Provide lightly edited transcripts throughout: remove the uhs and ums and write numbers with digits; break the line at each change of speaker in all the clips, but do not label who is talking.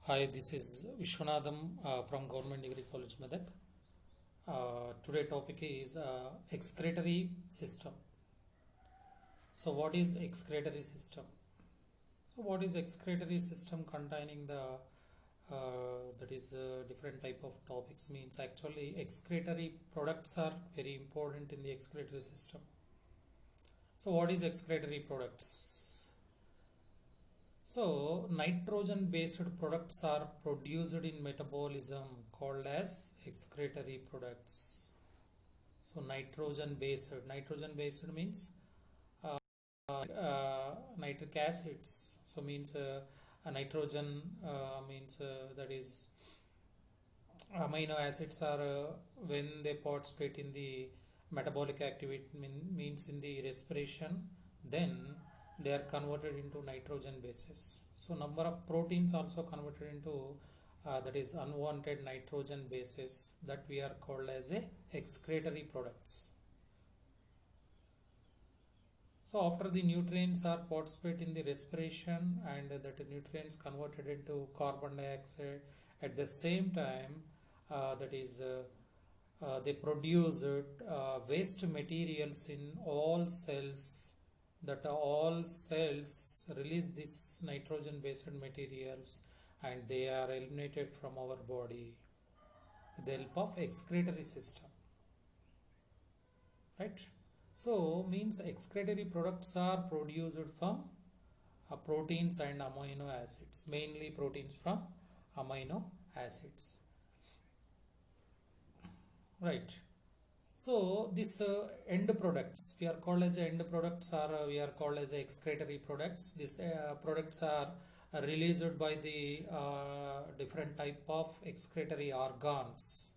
Hi, this is Vishwanathan from Government Degree College Medak. Today topic is excretory system. So what is excretory system? So what is excretory system containing the that is different type of topics means actually excretory products are very important in the excretory system. So what is excretory products? So nitrogen based products are produced in metabolism called as excretory products. So nitrogen based means nitric acids. So means a nitrogen means that is amino acids are when they participate in the metabolic activity means in the respiration, then they are converted into nitrogen bases. So number of proteins also converted into that is unwanted nitrogen bases that we are called as a excretory products. So after the nutrients are participate in the respiration and that nutrients converted into carbon dioxide, at the same time that is they produce waste materials in all cells, that all cells release this nitrogen based materials and they are eliminated from our body with the help of excretory system, right? So means excretory products are produced from proteins and amino acids, mainly proteins from amino acids, right? So this end products we are called as end products or we are called as excretory products. These products are released by the different type of excretory organs,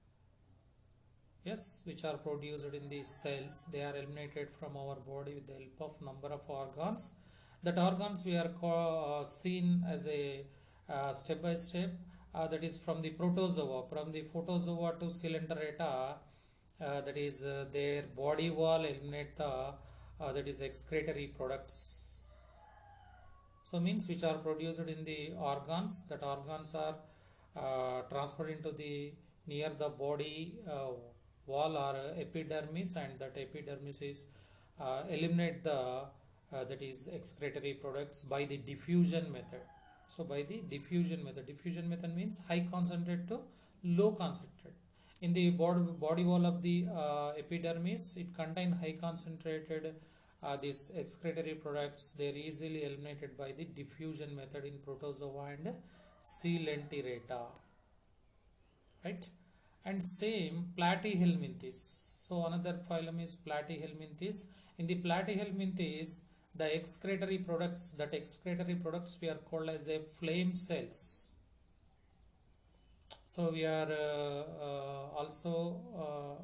yes, which are produced in these cells. They are eliminated from our body with the help of number of organs. That organs we are seen as a step by step, that is from the protozoa, from the photozoa to Coelenterata, that is their body wall eliminate the that is excretory products. So means which are produced in the organs, that organs are transferred into the near the body wall or epidermis, and that epidermis is eliminate the that is excretory products by the diffusion method. So by the diffusion method means high concentrate to low concentrate. In the body wall of the epidermis, it contain high concentrated these excretory products. They are easily eliminated by the diffusion method in protozoa and Coelenterata, right? And same Platyhelminthes. So another phylum is Platyhelminthes. In the Platyhelminthes, the excretory products, we are called as a flame cells. So we are also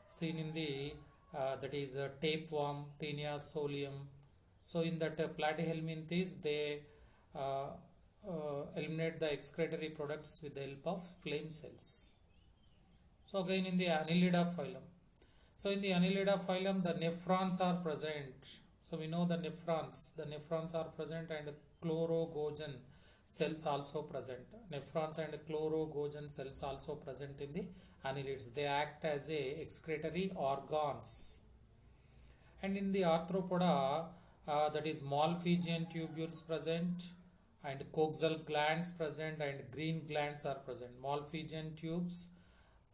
seen in the that is tapeworm, Taenia solium. So in that Platyhelminthes, they eliminate the excretory products with the help of flame cells. So again in the Annelida phylum. So in the Annelida phylum, the nephrons are present. So we know the nephrons are present, and chlorogogen cells also present. Nephrons and chlorogogen cells also present in the annelids. They act as a excretory organs. And in the arthropoda, that is Malpighian tubules present, and coxal glands present, and green glands are present. Malpighian tubes,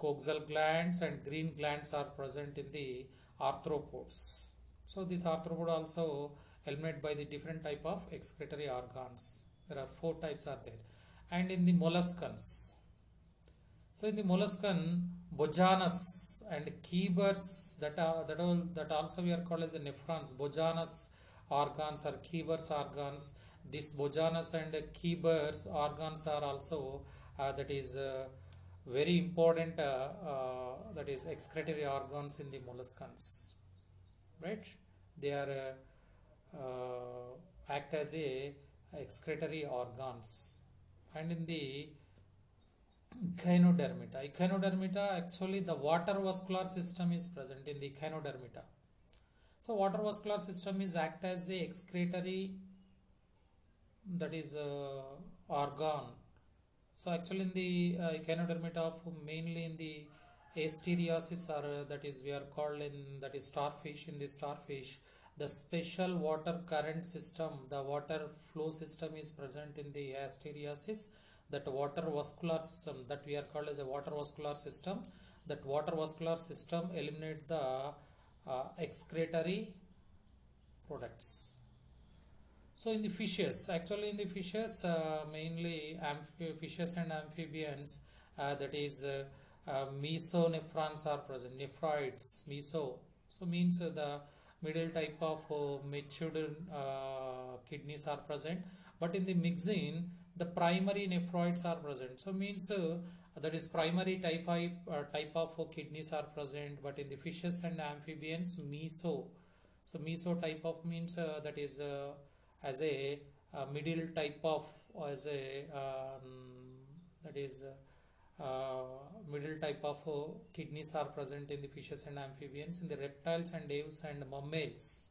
coxal glands and green glands are present in the arthropods. So this arthropod also eliminated by the different type of excretory organs. There are 4 types are there. And in the molluscans, so in the molluscan, Bojanus and Kieber's, that also we are called as the nephrons. Bojanus organs or Kieber's organs. This Bojanus and Kieber's organs are also that is very important that is excretory organs in the molluscans, right? They are act as a excretory organs. And in the echinodermata, actually the water vascular system is present in the echinodermata. So water vascular system is act as a excretory that is organ. So actually in the echinodermata of mainly in the asteriasis, or that is we are called in, that is starfish. In the starfish, the special water current system, the water flow system is present in the asteriasis. That water vascular system, that we are called as a water vascular system, that water vascular system eliminate the excretory products. So in the fishes, actually in the fishes, mainly fishes and amphibians, that is mesonephrons are present, nephroids, meso. So means the middle type of matured kidneys are present, but in the mixin, the primary nephroids are present. So means that is primary type of kidneys are present, but in the fishes and amphibians, meso. So meso type of means that is as a middle type of, as a that is middle type of kidneys are present in the fishes and amphibians. In the reptiles and aves and mammals,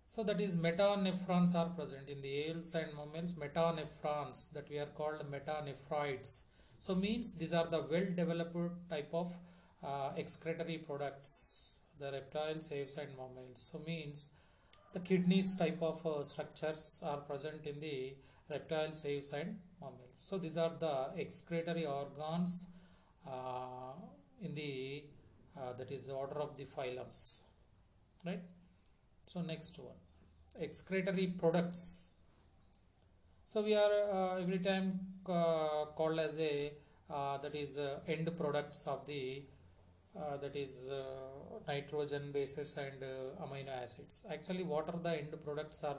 so that is metanephrons are present in the ales and mammals. Metanephrons, that we are called metanephroids. So means these are the well developed type of excretory products, the reptiles, aves and mammals. So means the kidneys type of structures are present in the reptiles, aves and mammals. So these are the excretory organs in the that is the order of the phylums, right? So next one, excretory products. So we are every time called as a that is end products of the that is nitrogen bases and amino acids. Actually, what are the end products are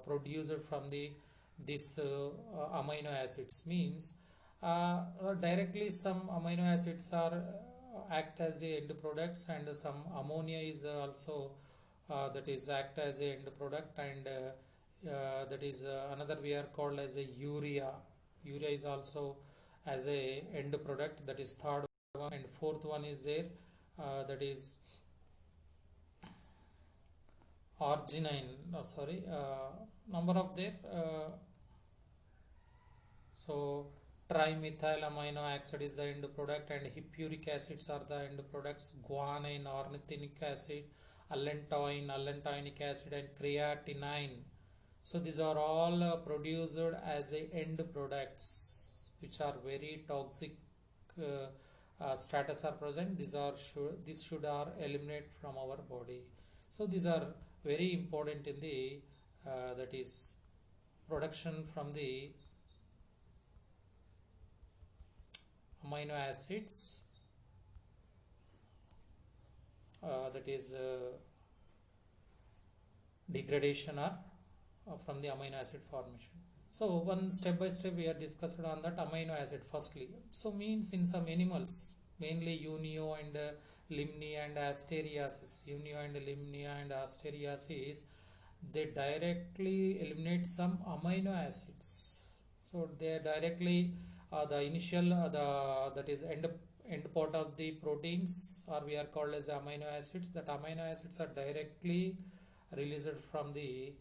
produced from the this amino acids means directly some amino acids are act as the end products, and some ammonia is also that is act as a end product, and that is another we are called as a urea. Urea is also as a end product, that is third one, and fourth one is there that is arginine, sorry, number of there so trimethyl amino acid is the end product, and hippuric acids are the end products. Guanine, ornithinic acid, allantoinic acid, and creatinine. So these are all produced as a end products, which are very toxic status are present. These should are eliminate from our body. So these are very important in the that is production from the amino acids, that is degradation or from the amino acid formation. So one step by step we are discussed on that amino acid firstly. So means in some animals, mainly Unio and Limnia and Asteriasis, Unio and Limnia and Asteriasis, they directly eliminate some amino acids. So they directly the initial that is end part of the proteins, or we are called as amino acids. That amino acids are directly released from the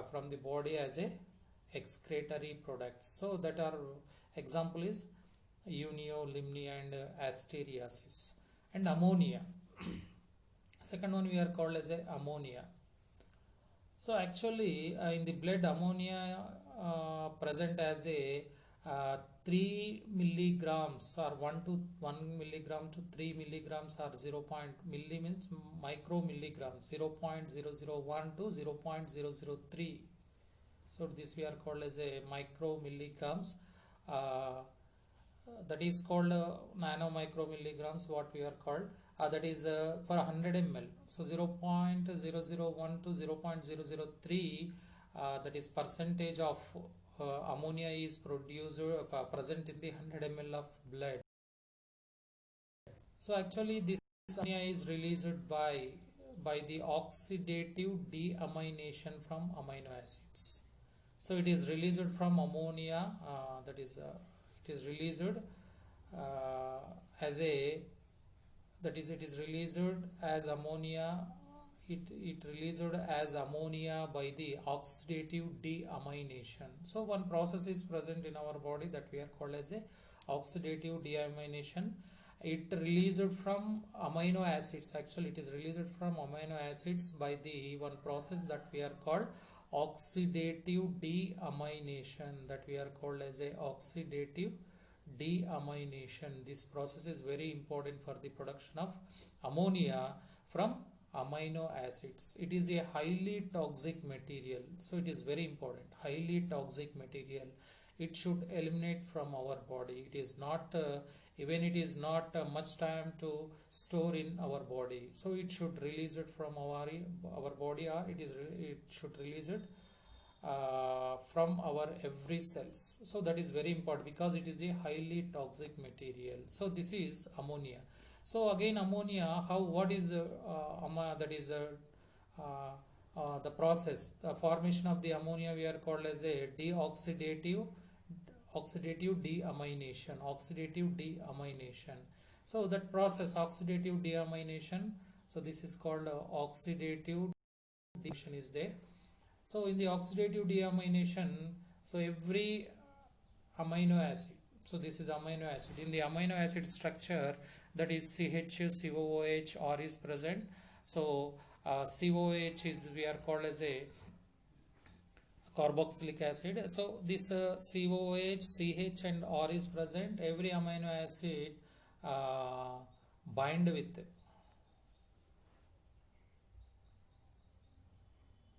from the body as a excretory products. So that are example is Unio, Limnia and Asteriasis. And ammonia. Second one we are called as a ammonia. So actually in the blood, ammonia present as a 3 milligrams, or 1 milligram to 3 milligrams, or 0. Milli means micromilligram, 0.001 to 0.003. So this we are called as a micromilligrams. That is called nanomicromilligrams, what we are called. That is for 100 ml. So 0.001 to 0.003, that is percentage of ammonia is produced present in the 100 ml of blood. So actually this ammonia is released by the oxidative deamination from amino acids. So it is released from ammonia, that is it is released as a, that is it is released as ammonia it released as ammonia by the oxidative deamination. So one process is present in our body that we are called as a oxidative deamination. It released from amino acids. Actually, it is released from amino acids by the one process that we are called oxidative deamination. That we are called as a oxidative deamination. This process is very important for the production of ammonia from amino acids. It is a highly toxic material, so it is very important. Highly toxic material. It should eliminate from our body. It is not even it is not much time to store in our body, so it should release it from our body, or it should release it from our every cells. So that is very important because it is a highly toxic material. So this is ammonia. So again, ammonia, what is that is the process, the formation of the ammonia we are called as a oxidative deamination. So that process, oxidative deamination, so this is called oxidative deamination is there. So in the oxidative deamination, so every amino acid, so this is amino acid, in the amino acid structure, that is CH, COOH, R is present. So COOH is, we are called as a carboxylic acid. So this COOH, CH and R is present. Every amino acid bind with.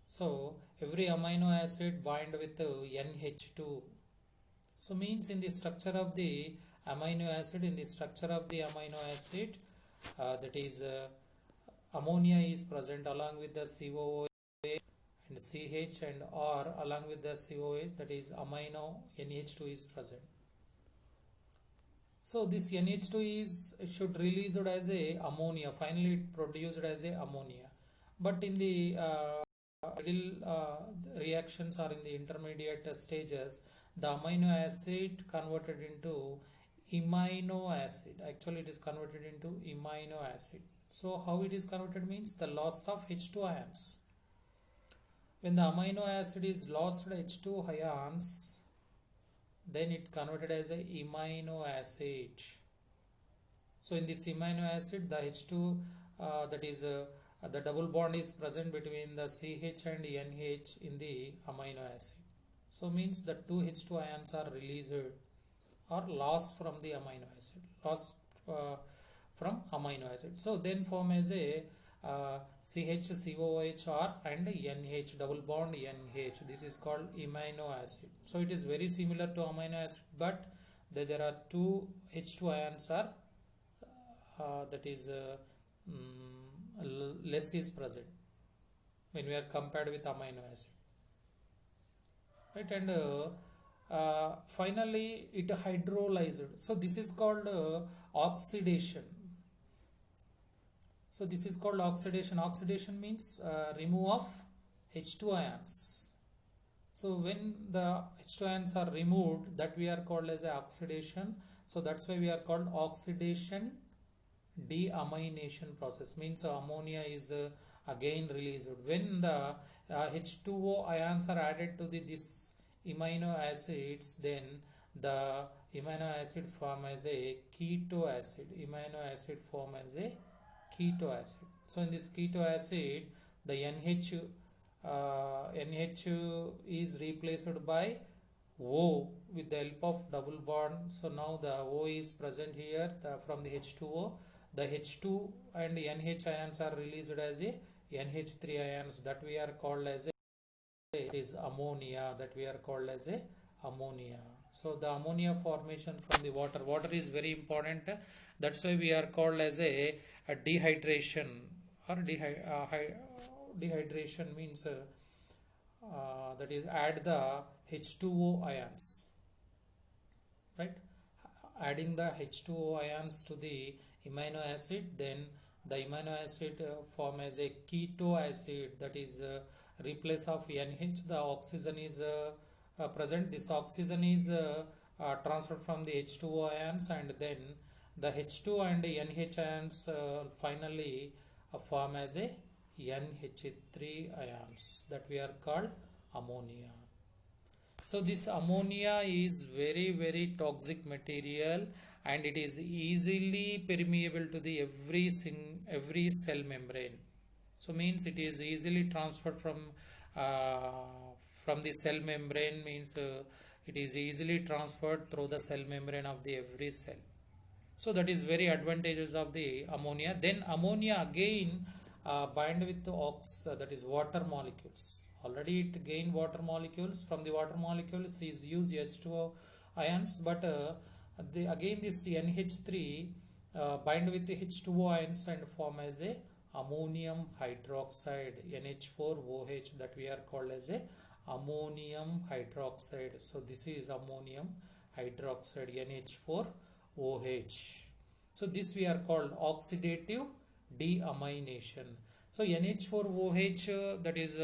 So every amino acid bind with NH2. So means in the structure of the amino acid, that is ammonia is present along with the COOH and CH and R along with the COH, that is amino NH2 is present. So this NH2 should release it as a ammonia, finally it produced as a ammonia. But in the middle reactions or in the intermediate stages, the amino acid converted into amino acid. Actually it is converted into amino acid. So how it is converted means the loss of H2 ions. When the amino acid is lost H2 ions, then it converted as a amino acid. So in this amino acid, the H2 that is the double bond is present between the CH and NH in the amino acid. So means the two H2 ions are released or lost from the amino acid, from amino acid. So then form as a CH, COOH, R and NH, double bond NH. This is called amino acid. So it is very similar to amino acid, but there are two H2 ions are that is less is present when we are compared with amino acid, right? And finally it hydrolyzed. So this is called oxidation. So this is called oxidation. Oxidation means remove of H2 ions. So when the H2 ions are removed, that we are called as a oxidation. So that's why we are called oxidation deamination process. Means ammonia is again released. When the H2O ions are added to this amino acids, then the amino acid form as a keto acid. Amino acid form as a keto acid. So in this keto acid, the NH is replaced by O with the help of double bond. So now the O is present here from the H2O. The H2 and NH ions are released as a NH3 ions, that we are called as ammonia. That we are called as a ammonia. So the ammonia formation from the water. Water is very important. That's why we are called as a dehydration, or dehydration means that is add the H2O ions, right? Adding the H2O ions to the amino acid, then the amino acid form as a keto acid, that is replace of NH. The oxygen is present. This oxygen is transferred from the H2O ions, and then the H2 and NH ions finally form as a NH3 ions that we are called ammonia. So this ammonia is very toxic material, and it is easily permeable to the every cell membrane. So means it is easily transferred from the cell membrane, means it is easily transferred through the cell membrane of the every cell. So that is very advantages of the ammonia. Then ammonia again bind with the that is water molecules. Already it gain water molecules. From the water molecules is use H2O ions, but again this NH3 bind with the H2O ions and form as a ammonium hydroxide, NH4OH, that we are called as a ammonium hydroxide. So this is ammonium hydroxide, NH4OH. So this we are called oxidative deamination. So NH4OH, that is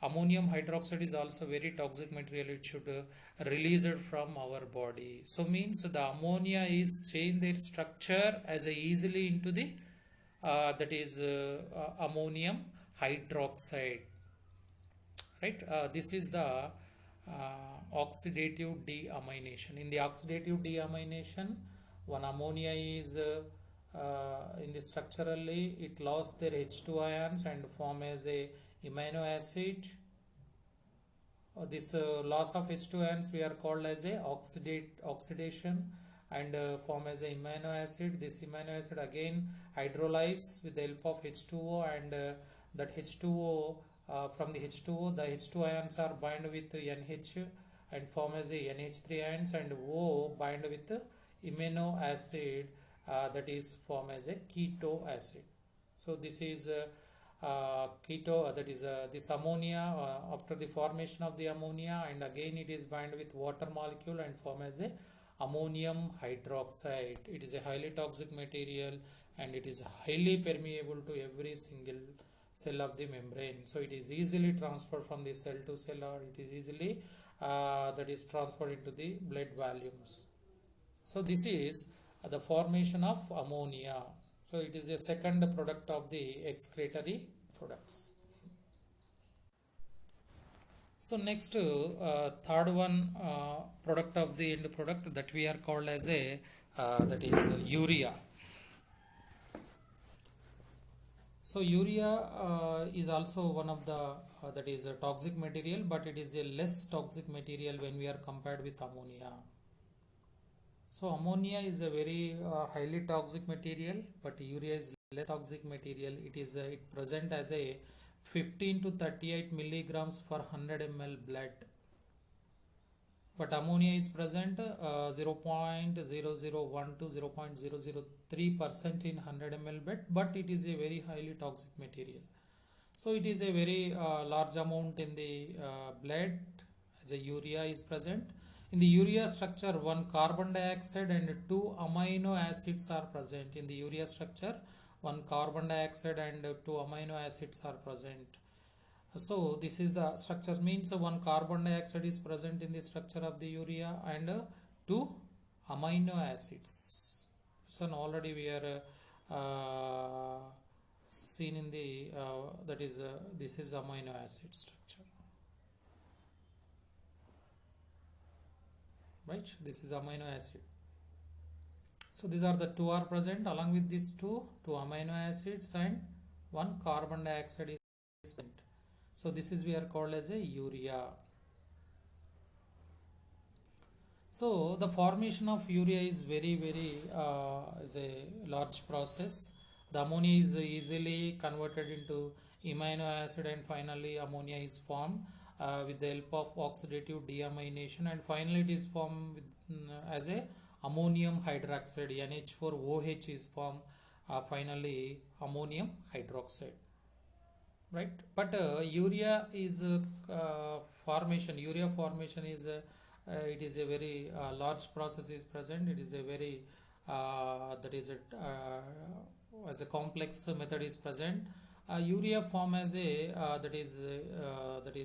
ammonium hydroxide, is also very toxic material. It should release it from our body. So means the ammonia is change their structure as a easily into the that is ammonium hydroxide, right? This is the oxidative deamination. In the oxidative deamination, one ammonia is in the structurally it lost their H2 ions and form as a amino acid. This loss of H2 ions we are called as a oxidation, and form as a amino acid. This amino acid again hydrolyze with the help of H2O, and that H2O from the H2O, the H2 ions are bind with NH and form as a NH3 ions, and O bind with amino acid that is form as a keto acid. So this is keto, that is this ammonia after the formation of the ammonia, and again it is bind with water molecule and form as a ammonium hydroxide. It is a highly toxic material, and it is highly permeable to every single cell of the membrane. So it is easily transferred from the cell to cell, or it is easily that is transferred into the blood volumes. So this is the formation of ammonia. So it is a second product of the excretory products. So next third one product of the end product that we are called as a that is urea. So urea is also one of the that is a toxic material, but it is a less toxic material when we are compared with ammonia. So ammonia is a very highly toxic material, but urea is less toxic material. It is it present as a 15 to 38 milligrams per 100 ml blood, but ammonia is present 0.0001 to 0.003% in 100 ml blood, but it is a very highly toxic material. So it is a very large amount in the blood as a urea is present. In the urea structure, one carbon dioxide and two amino acids are present. In the urea structure, one carbon dioxide and two amino acids are present. So this is the structure, means one carbon dioxide is present in the structure of the urea, and two amino acids. So already we are seen in the that is this is amino acid structure, right? This is amino acid. So these are the two are present. Along with these two amino acids and one carbon dioxide is present. So this is we are called as a urea. So the formation of urea is very is a large process. The ammonia is easily converted into amino acid, and finally ammonia is formed with the help of oxidative deamination, and finally it is formed with, as a ammonium hydroxide, NH4OH is formed, finally ammonium hydroxide, right? But urea is formation. Urea formation is it is a very large process is present. It is a very that is as a complex method is present. Urea form as a that is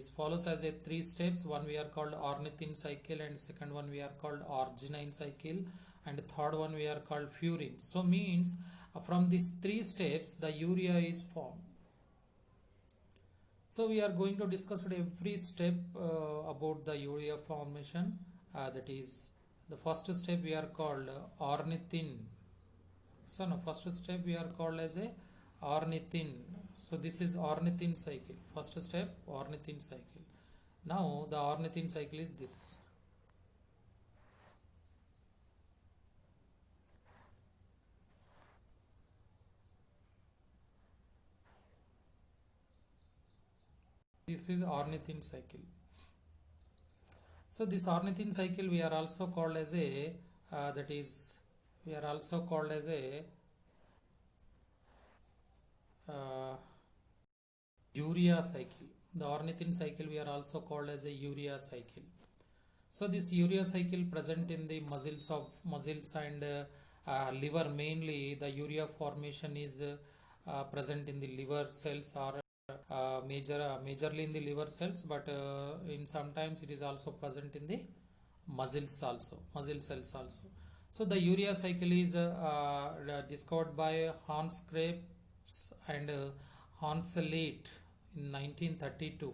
follows as a 3 steps. One we are called ornithine cycle, and second one we are called arginine cycle, and third one we are called furin. So means from these 3 steps the urea is formed. So we are going to discuss every step about the urea formation. That is the first step we are called ornithine. So no, first step we are called as a ornithine. So this is ornithine cycle. First step ornithine cycle. Now the ornithine cycle is this. This is ornithine cycle. So this ornithine cycle we are also called as a we are also called as a urea cycle. The ornithine cycle we are also called as a urea cycle. So this urea cycle present in the muscles and liver. Mainly the urea formation is present in the liver cells or majorly in the liver cells, but in sometimes it is also present in the muscle cells also. So the urea cycle is discovered by Hans Krebs and Hans Leit in 1932.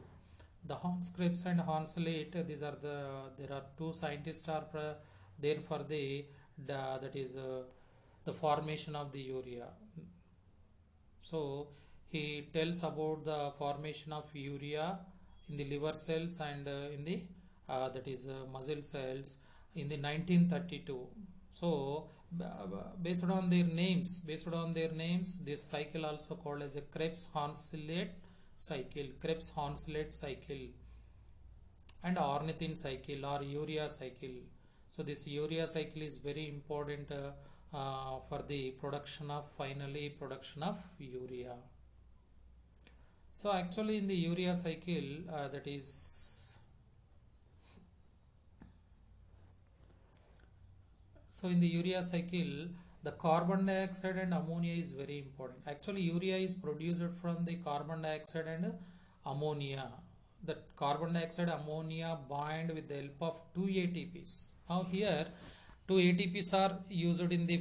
The Hans Krebs and Hans Leit, there are two scientists are there for the that is the formation of the urea. So he tells about the formation of urea in the liver cells and in the muscle cells in the 1932. So based on their names, this cycle also called as a Krebs-Hans-Leit cycle, and ornithine cycle or urea cycle. So this urea cycle is very important for the production of urea. So actually in the urea cycle in the urea cycle, the carbon dioxide and ammonia is very important. Actually urea is produced from the carbon dioxide and ammonia. The carbon dioxide ammonia bind with the help of two ATPs. Now here two ATPs are used in the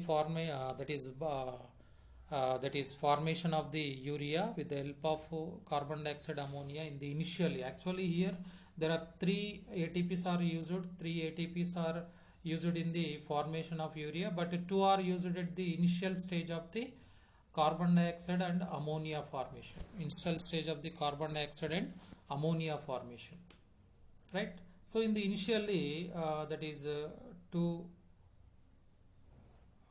formation of the urea with the help of carbon dioxide ammonia in the initially. Actually here there are three ATPs are used. Three ATPs are used in the formation of urea, but two are used at the initial stage of the carbon dioxide and ammonia formation. Initial stage of the carbon dioxide and ammonia formation, right? So in the initially two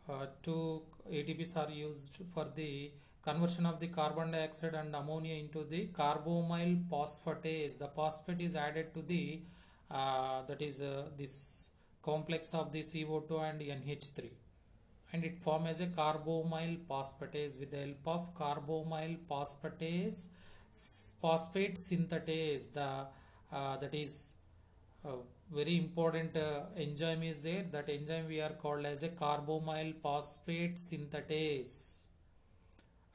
ATPs are used for the conversion of the carbon dioxide and ammonia into the carbonyl phosphatase. The phosphate is added to the this complex of the CO2 and NH3, and it forms as a carbonyl phosphatase with the help of carbonyl phosphate synthetase. The very important enzyme is there. That enzyme we are called as a carbonyl phosphate synthetase,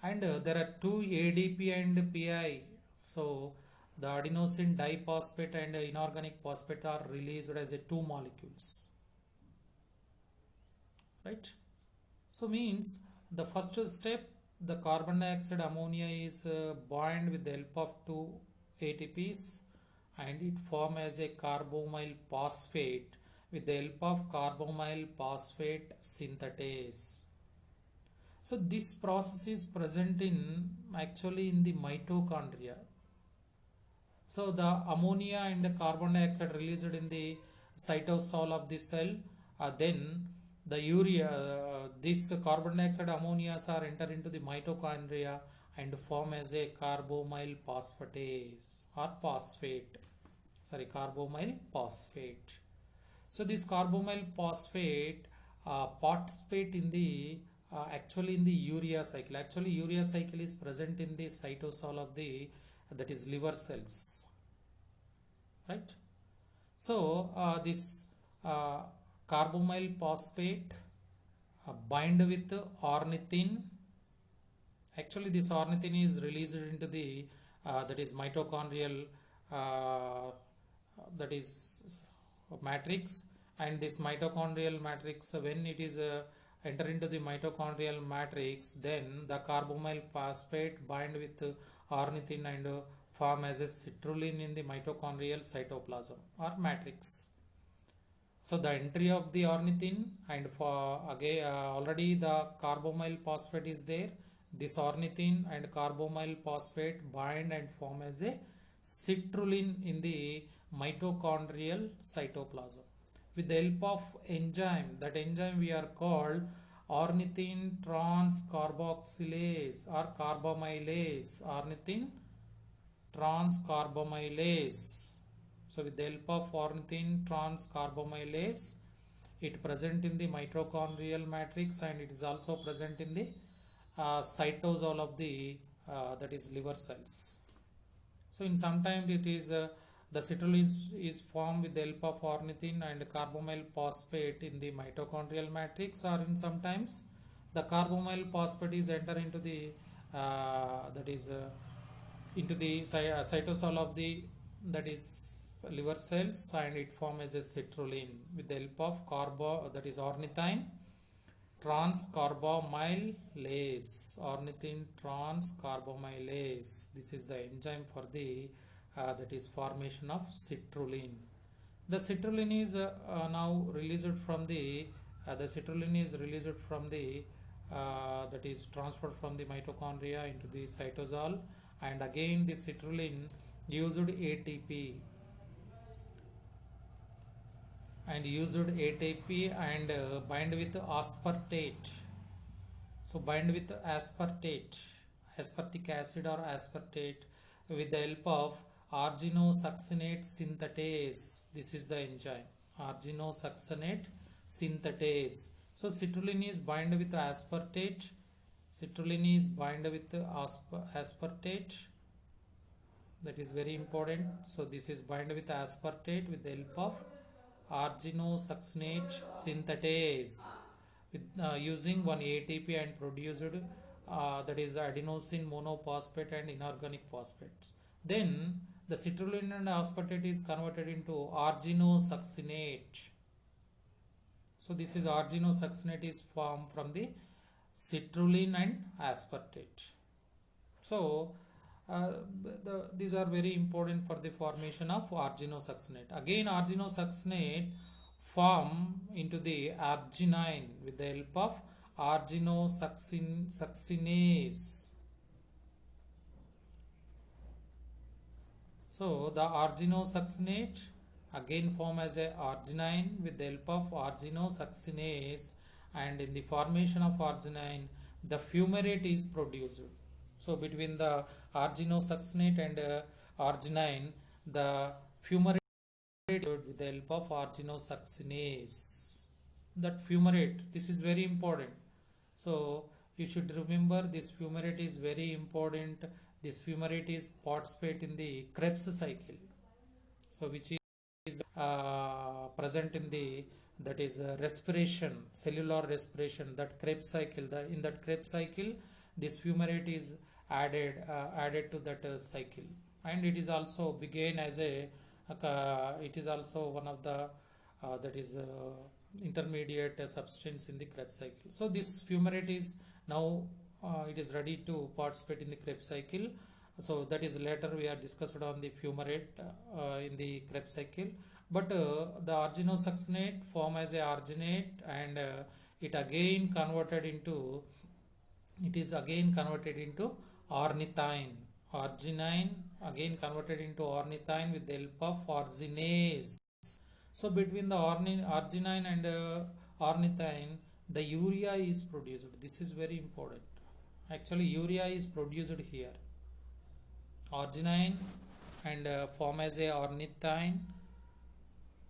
and there are two ADP and PI. So the adenosine diphosphate and inorganic phosphate are released as a two molecules, right? So means the first step, the carbon dioxide ammonia is bound with the help of two ATPs, and it form as a carbonyl phosphate with the help of carbonyl phosphate synthetase. So this process is present in actually in the mitochondria. So the ammonia and the carbon dioxide released in the cytosol of the cell, then the urea, this carbon dioxide ammonias are enter into the mitochondria and form as a carbonyl phosphatase or carbonyl phosphate. So this carbonyl phosphate participate in the actually in the urea cycle. Actually urea cycle is present in the cytosol of the liver cells, right? So this carbonyl phosphate bind with ornithine. Actually this ornithine is released into the mitochondrial matrix, and this mitochondrial matrix, when it is enter into the mitochondrial matrix, then the carbonyl phosphate bind with ornithine and form as a citrulline in the mitochondrial cytoplasm or matrix. So the entry of the ornithine, and for again already the carbonyl phosphate is there. This ornithine and carbonyl phosphate bind and form as a citrulline in the mitochondrial cytoplasm. With the help of enzyme, that enzyme we are called ornithine transcarboxylase or carbamylase. Ornithine transcarbamylase. So with the help of ornithine transcarbamylase, it present in the mitochondrial matrix, and it is also present in the cytosol of the that is liver cells. So in sometimes it is the citrulline is formed with the help of ornithine and carbonyl phosphate in the mitochondrial matrix, or in sometimes the carbonyl phosphate is enter into the that is into the cytosol of the that is liver cells, and it forms as a citrulline with the help of that is ornithine transcarbamylase. Ornithine transcarbamylase. This is the enzyme for the that is formation of citrulline. The citrulline is now released from the citrulline is released from the that is transferred from the mitochondria into the cytosol, and again the citrulline used ATP and bind with aspartate. So bind with aspartate, aspartic acid or aspartate with the help of arginosuccinate synthetase. This is the enzyme, arginosuccinate synthetase. So citrulline is bind with aspartate. Citrulline is bind with aspartate. That is very important. So this is bind with aspartate with the help of arginosuccinate synthetase with using one ATP and produced that is adenosine monophosphate and inorganic phosphates. Then the citrulline and aspartate is converted into arginosuccinate. So this is arginosuccinate is formed from the citrulline and aspartate. So these are very important for the formation of arginosuccinate. Again arginosuccinate form into the arginine with the help of arginosuccinase. So the arginosuccinate again form as a arginine with the help of arginosuccinase, and in the formation of arginine the fumarate is produced. So between the arginosuccinate and arginine, the fumarate with the help of arginosuccinase. That fumarate, this is very important. So you should remember this fumarate is very important. This fumarate is participate in the Krebs cycle. So which is present in the that is respiration, cellular respiration, that Krebs cycle. In that Krebs cycle, this fumarate is added to that cycle, and it is also began as a it is also one of the that is intermediate substance in the Krebs cycle. So this fumarate is now it is ready to participate in the Krebs cycle. So that is later we are discussed on the fumarate in the Krebs cycle. But the arginosuccinate form as a arginate, and it is again converted into ornithine. Arginine again converted into ornithine with the help of arginase. So between the arginine and ornithine, the urea is produced. This is very important. Actually urea is produced here. Arginine and form as a ornithine.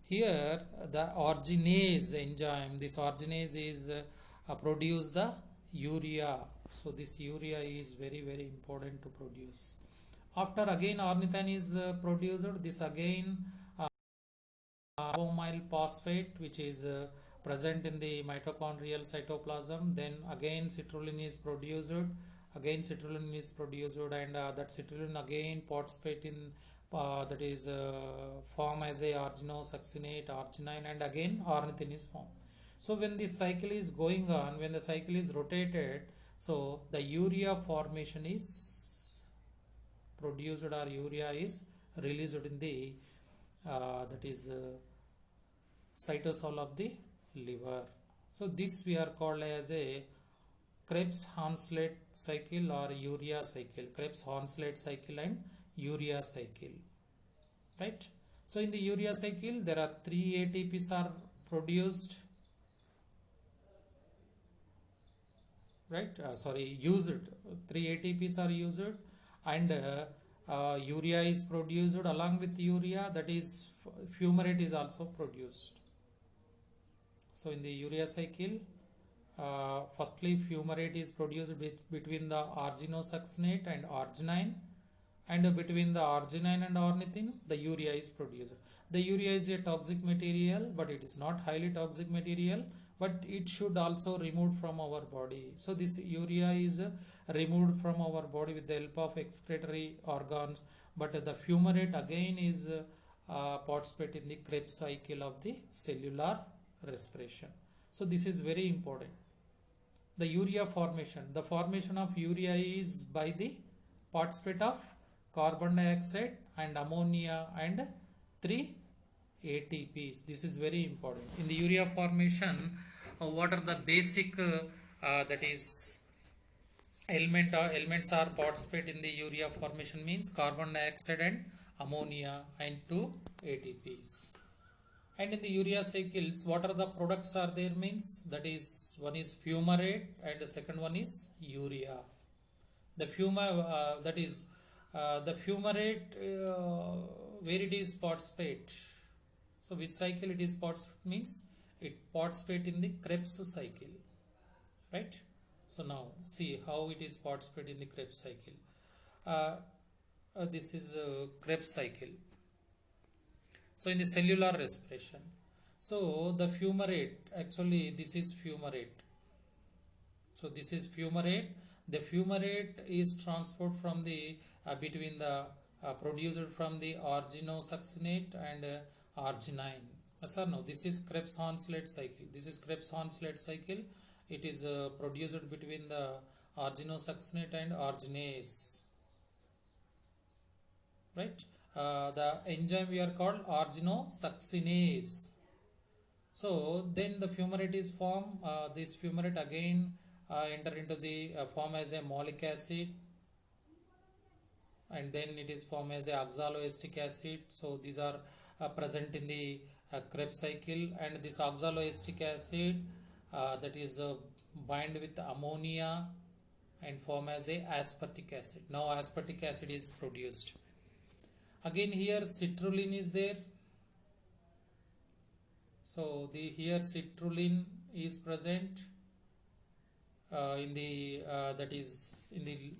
Here the arginase enzyme, this arginase is produce the urea. So this urea is very important to produce. After again ornithine is produced, this again carbonyl phosphate which is present in the mitochondrial cytoplasm. Then again citrulline is produced. And that citrulline again participate in that is form as a arginosuccinate, arginine, and again ornithine is formed. So when this cycle is going on, when the cycle is rotated, so the urea formation is produced or urea is released in the that is cytosol of the liver. So this we are called as a Krebs-Haslet cycle or urea cycle. Krebs-Haslet cycle and urea cycle, right? So in the urea cycle there are 3 ATPs are produced, right? Used. 3 ATPs are used, and urea is produced along with urea, that is fumarate is also produced. So in the urea cycle, firstly fumarate is produced between the arginosuccinate and arginine, and between the arginine and ornithine the urea is produced. The urea is a toxic material, but it is not highly toxic material, but it should also removed from our body. So this urea is removed from our body with the help of excretory organs, but the fumarate again is participate in the Krebs cycle of the cellular respiration. So this is very important. The urea formation. The formation of urea is by the participate of carbon dioxide and ammonia and 3 ATPs. This is very important. In the urea formation, what are the basic that is elements are participate in the urea formation means carbon dioxide and ammonia and 2 ATPs. And in the urea cycles, what are the products are there means, that is one is fumarate and the second one is urea. The that is the fumarate where it is participate. So which cycle it is participate means it participate in the Krebs cycle, right? So now see how it is participate in the Krebs cycle. This is a Krebs cycle. So in the cellular respiration, so the fumarate, actually this is fumarate. So this is fumarate. The fumarate is transferred from the between the produced from the arginosuccinate and arginine. Yes or no? This is Krebs-Haslet cycle. This is Krebs-Haslet cycle. It is produced between the arginosuccinate and arginase, right? The enzyme we are called arginosuccinase. So then the fumarate is formed. This fumarate again enter into the form as a malic acid, and then it is formed as a oxaloacetic acid. So these are present in the Krebs cycle, and this oxaloacetic acid that is bind with ammonia and form as a aspartic acid. Now aspartic acid is produced. Again here citrulline is there. So the here citrulline is present in the that is in the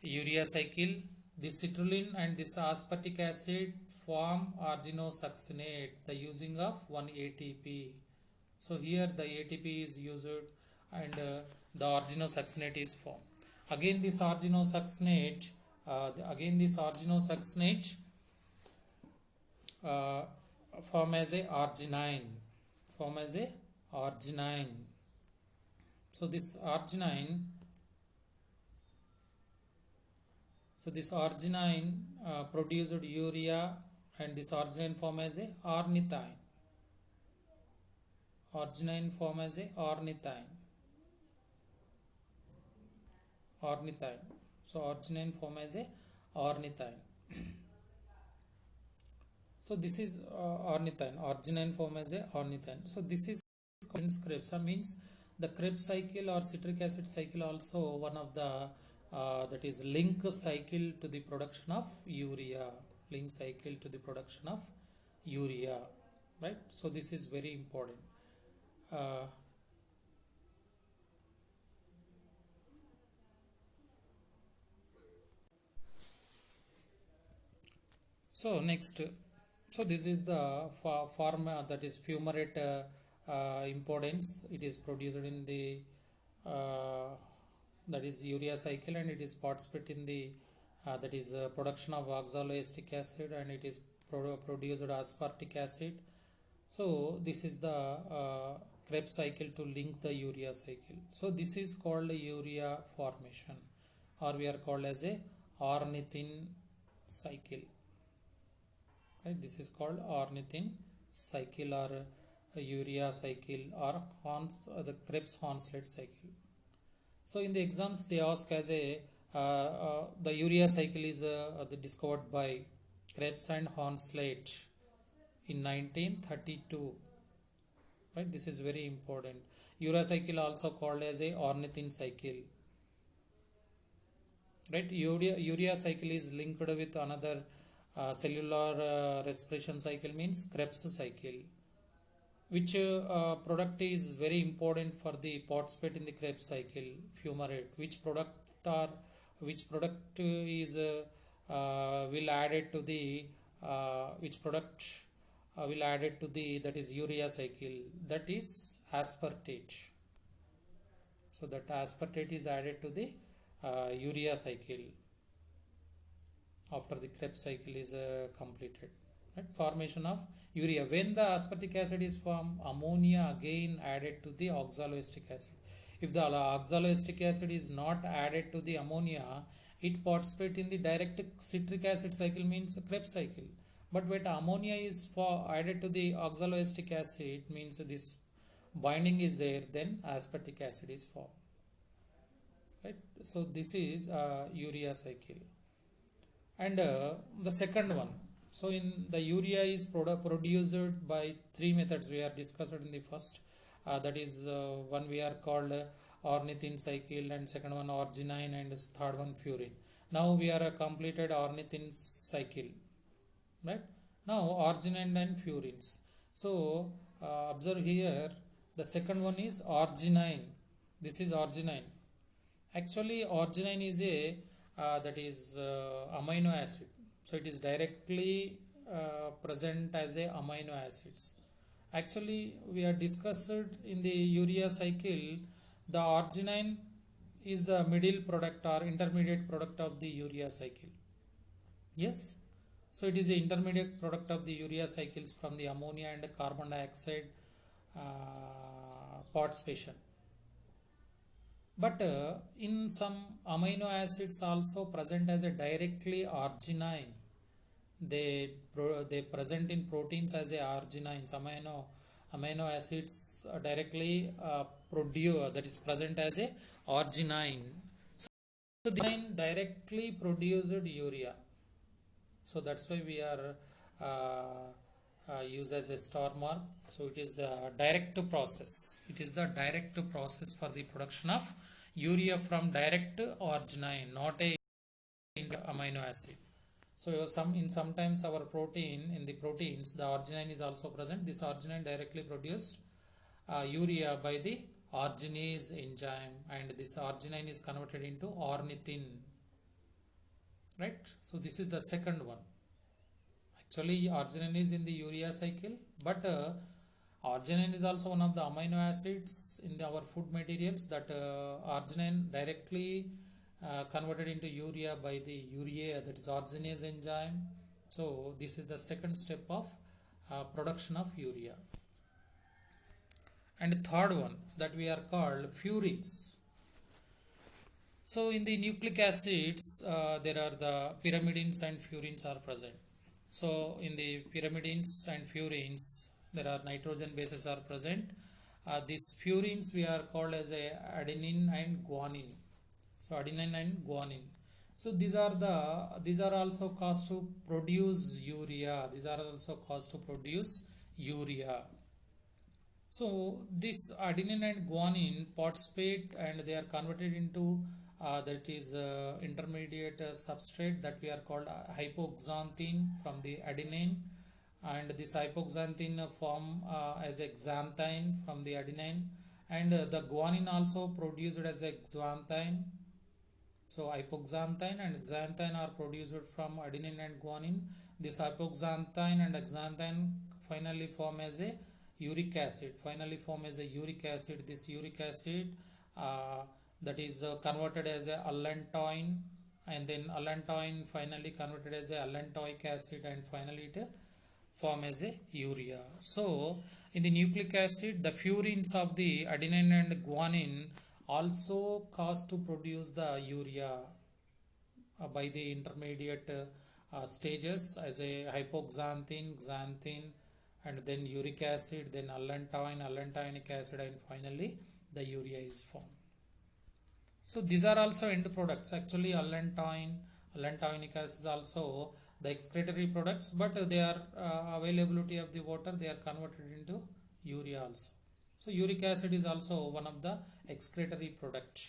urea cycle. This citrulline and this aspartic acid form arginosuccinate, the using of 1 ATP. So here the ATP is used and the arginosuccinate is formed. Again this arginosuccinate form as a arginine. So this arginine produced urea, and this arginine form as a ornithine. So arginine form as a ornithine. So this is arginine form as a ornithine. So this is Krebs. Means the Krebs cycle or citric acid cycle also one of the that is link cycle to the production of urea. Right? So this is very important. So next, so this is the form that is fumarate importance. It is produced in the that is urea cycle, and it is participate in the that is production of oxaloacetic acid, and it is produced aspartic acid. So this is the Krebs cycle to link the urea cycle. So this is called urea formation, or we are called as a ornithine cycle. Right? This is called ornithine cycle or urea cycle or the Krebs-Hornslet cycle. So in the exams they ask as a the urea cycle is discovered by Krebs and Hornslet in 1932. Right? This is very important. Urea cycle also called as a ornithine cycle. Right? Urea cycle is linked with another cellular respiration cycle, means Krebs cycle. Which product is very important for the participate in the Krebs cycle? Fumarate. Which product is will add it to the which product will add it to the, that is urea cycle? That is aspartate. So that aspartate is added to the urea cycle after the Krebs cycle is completed. Right? Formation of urea. When the aspartic acid is formed, ammonia again added to the oxaloacetic acid. If the oxaloacetic acid is not added to the ammonia, it participates in the direct citric acid cycle, means Krebs cycle. But when ammonia is added to the oxaloacetic acid, means this binding is there, then aspartic acid is formed. Right? So this is urea cycle. And the second one. So in the urea is produced by three methods we are discussed in the first. That is one we are called ornithine cycle, and second one arginine, and third one furin. Now we are completed ornithine cycle. Right? Now arginine and furins. So observe here, the second one is arginine. This is arginine. Actually arginine is a that is amino acid. So it is directly present as a amino acids. Actually we are discussed in the urea cycle, the arginine is the middle product or intermediate product of the urea cycle. Yes. So it is the intermediate product of the urea cycles from the ammonia and carbon dioxide participation. But in some amino acids also present as a directly arginine. They present in proteins as a arginines. Amino acids directly produce, that is present as a arginine. So the arginine directly produced urea. So that's why we are use as a star mark. So it is the direct process. It is the direct process for the production of urea from direct arginine, not a amino acid. So sometimes our protein, in the proteins, the arginine is also present. This arginine directly produced urea by the arginase enzyme, and this arginine is converted into ornithine. Right? So this is the second one. Actually arginine is in the urea cycle, but arginine is also one of the amino acids in our food materials, that arginine directly converted into urea by the urea, that is arginase enzyme. So this is the second step of production of urea. And third one that we are called furins. So in the nucleic acids there are the pyrimidines and furins are present. So in the pyrimidines and furins there are nitrogen bases are present. These furins we are called as a adenine and guanine. So adenine and guanine. So these are also caused to produce urea. These are also caused to produce urea. So this adenine and guanine participate and they are converted into that is intermediate substrate that we are called hypoxanthine from the adenine, and this hypoxanthine form as a xanthine from the adenine, and the guanine also produced as a xanthine. So hypoxanthine and xanthine are produced from adenine and guanine. This hypoxanthine and xanthine finally form as a uric acid. This uric acid that is converted as a allantoin, and then allantoin finally converted as a allantoic acid, and finally it form as a urea. So in the nucleic acid, the furins of the adenine and guanine also cause to produce the urea by the intermediate stages as a hypoxanthine, xanthine, and then uric acid, then allantoin, allantoinic acid, and finally the urea is formed. So these are also end products. Actually, allantoin, allantoinic acid is also the excretory products, but they are availability of the water, they are converted into urea also. So uric acid is also one of the excretory product.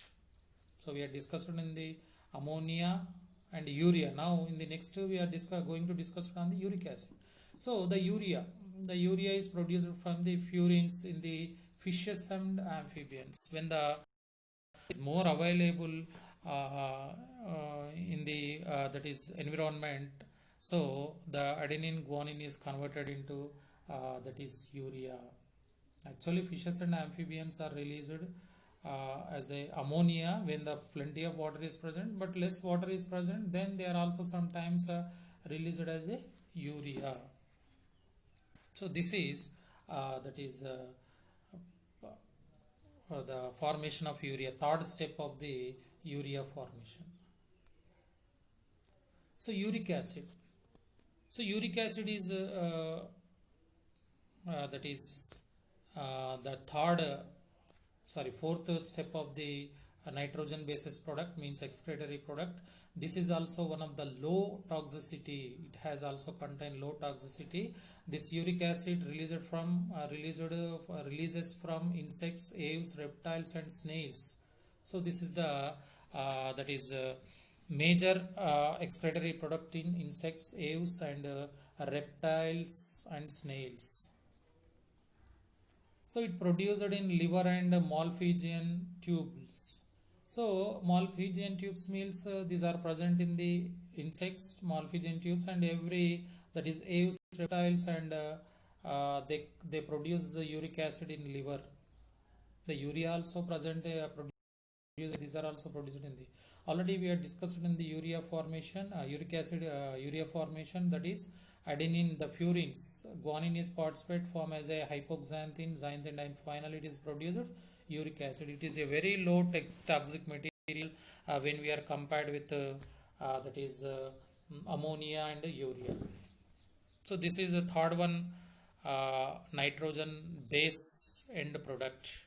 So we are discussed in the ammonia and urea. Now in the next we are going to discuss on the uric acid. So the urea is produced from the purines in the fishes and amphibians. When the is more available in the that is environment, so the adenine guanine is converted into that is urea. Actually, fishes and amphibians are released as a ammonia when the plenty of water is present, but less water is present, then they are also sometimes released as a urea. So this is that is the formation of urea, third step of the urea formation. So uric acid. So uric acid is that is the fourth step of the nitrogen basis product, means excretory product. This is also one of the low toxicity. It has also contain low toxicity. This uric acid releases from insects, aves, reptiles, and snails. So this is the that is major excretory product in insects, aves, and reptiles and snails. So it produced in liver and Malpighian tubes. So Malpighian tubes means these are present in the insects, Malpighian tubes, and every that is aves, reptiles, and they produce the uric acid in liver. The urea also present these are also produced in the, already we have discussed in the urea formation, uric acid urea formation, that is adenine, the purines, guanine is participate, form as a hypoxanthine, xanthine, and finally it is produced uric acid. It is a very low toxic material when we are compared with that is ammonia and urea. So this is the third one, nitrogen base end product.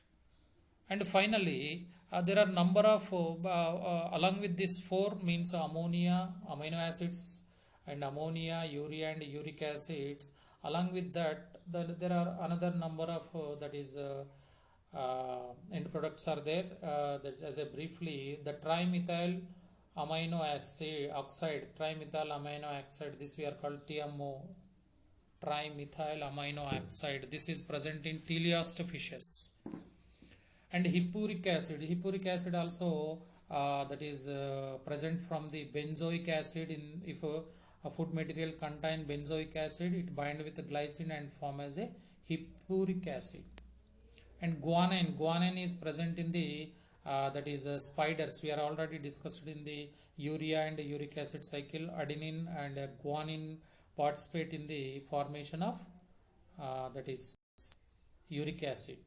And finally there are number of along with this four, means ammonia, amino acids, and ammonia, urea, and uric acids. Along with that, there are another number of that is end products are there. That's as a briefly, the trimethyl amino acid oxide, trimethyl amino oxide. This we are called TMO, trimethyl amino oxide. This is present in teleost fishes. And hippuric acid also that is present from the benzoic acid. In if a food material contain benzoic acid, it bind with the glycine and form as a hippuric acid. And guanine is present in the that is spiders. We are already discussed in the urea and uric acid cycle. Adenine and guanine participate in the formation of that is uric acid,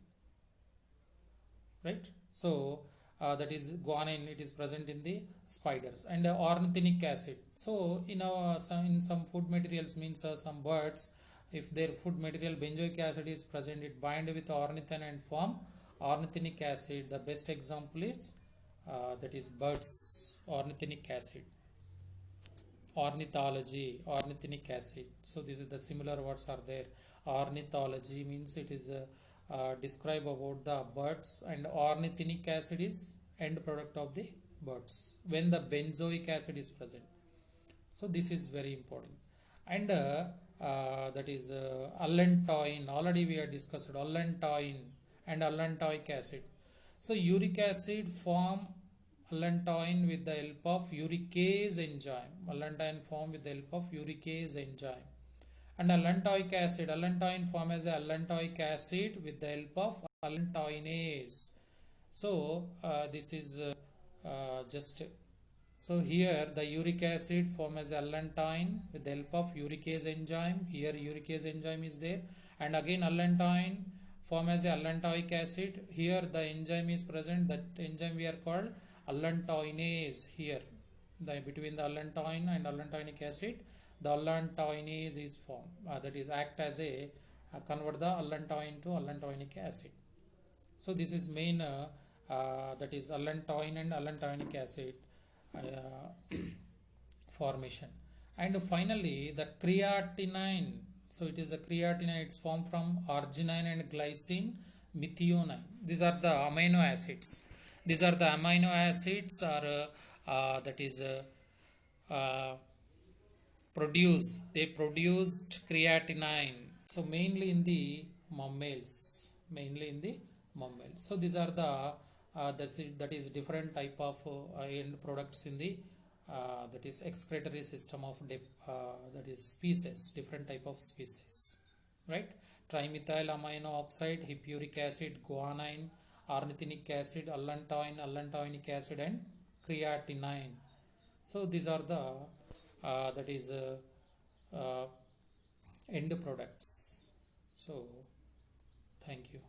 right? So that is guanine, it is present in the spiders. And ornithinic acid. So in some food materials, means some birds, if their food material benzoic acid is present, it bind with ornithine and form ornithinic acid. The best example is that is birds, ornithinic acid. Ornithology, ornithinic acid. So this is the similar words are there. Ornithology means it is describe about the birds, and ornithinic acid is end product of the birds when the benzoic acid is present. So this is very important. And that is allantoin. Already we have discussed allantoin and allantoic acid. So uric acid form allantoin with the help of uricase enzyme. Allantoin form with the help of uricase enzyme. And allantoic acid, allantoin form as a allantoic acid with the help of allantoinase. So this is just, so here the uric acid form as allantoin with the help of uricase enzyme. Here uricase enzyme is there, and again allantoin form as a allantoic acid. Here the enzyme is present. That enzyme we are called allantoinase. Here the between the allantoin and allantoinic acid, the allantoinase is formed, that is act as a convert the allantoin to allantoinic acid. So this is main that is allantoin and allantoinic acid formation. And finally the creatinine, so it is a creatinine, it's formed from arginine and glycine methionine. These are the amino acids. These are the amino acids are that is they produced creatinine, so mainly in the mammals. So these are the that is different type of end products in the that is excretory system of that is species, different type of species, right? Trimethyl amino oxide, hippuric acid, guanine, ornithinic acid, allantoin, allantoinic acid, and creatinine. So these are the that is end products. So thank you.